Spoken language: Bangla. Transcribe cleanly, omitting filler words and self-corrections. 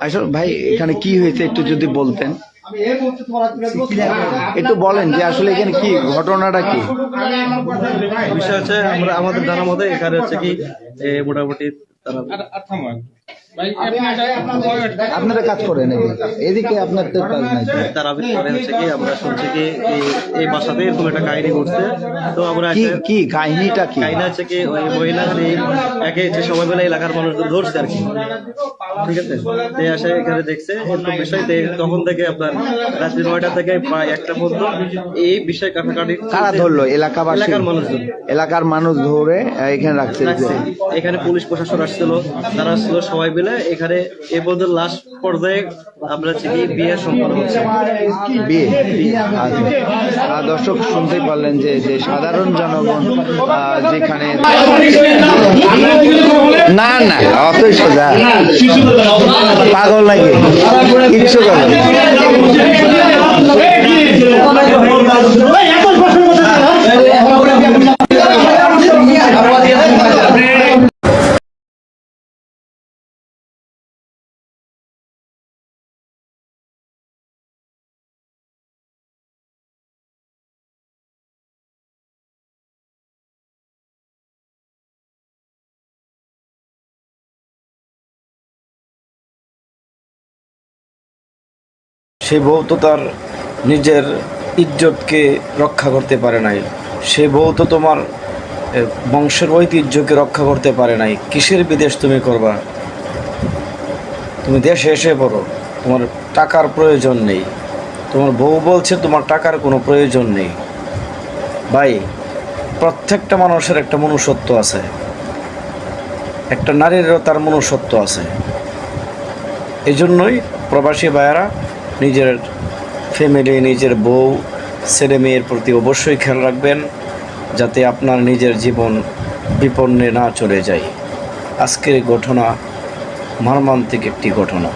আসলে ভাই এখানে কি হয়েছে একটু যদি বলতেন, একটু বলেন যে আসলে এখানে কি ঘটনাটা কি বিষয় হচ্ছে আমরা আমাদের জানার মধ্যে এখানে হচ্ছে কি মোটামুটি আপনারা কাজ করেন এদিকে আপনার তো কাজ নাই তারা হচ্ছে কি আমরা শুনছি কি এই বাসাতে এরকম একটা কাহিনী ঘটছে। তো আমরা কি কাহিনীটা কি কাহিনী হচ্ছে কি ওই মহিলা একে যে সময় বেলা এলাকার মানুষদের ধরছে আর কি, ঠিক আছে। তো আসে এখানে দেখছে এরকম বিষয়, তখন থেকে আপনার রাত্রি ৯টা থেকে প্রায় ১টা পর্যন্ত এই বিষয় কাটাকাটি। কারা ধরলো? এলাকাবাসী, এলাকার মানুষ ধরে এখানে রাখছে। এখানে পুলিশ প্রশাসন আসছিল, তারা আসছিল সবাই মিলে এখানে এ পর্যন্ত লাস্ট পর্যায়ে আমরা হচ্ছে কি বিয়ে সম্পন্ন হচ্ছে। বিয়ে দর্শক শুনতেই পারলেন যে সাধারণ জনগণ যেখানে না না অতই সোজা পাগল লাগে কিচ্ছু করে সে বউ তো তার নিজের ইজ্জতকে রক্ষা করতে পারে নাই, সে বউ তো তোমার বংশের ঐতিহ্যকে রক্ষা করতে পারে নাই। কিসের বিদেশ তুমি করবা? তুমি দেশে এসে পড়ো, তোমার টাকার প্রয়োজন নেই। তোমার বউ বলছে তোমার টাকার কোনো প্রয়োজন নেই। ভাই, প্রত্যেকটা মানুষের একটা মনুষ্যত্ব আছে, একটা নারীরও তার মনুষ্যত্ব আছে। এই জন্যই প্রবাসী ভাইয়েরা নিজের ফ্যামিলি, নিজের বউ, ছেলে মেয়ের প্রতি অবশ্যই খেয়াল রাখবেন, যাতে আপনার নিজের জীবন বিপন্নে না চলে যায়। আজকের ঘটনা মর্মান্তিক একটি ঘটনা।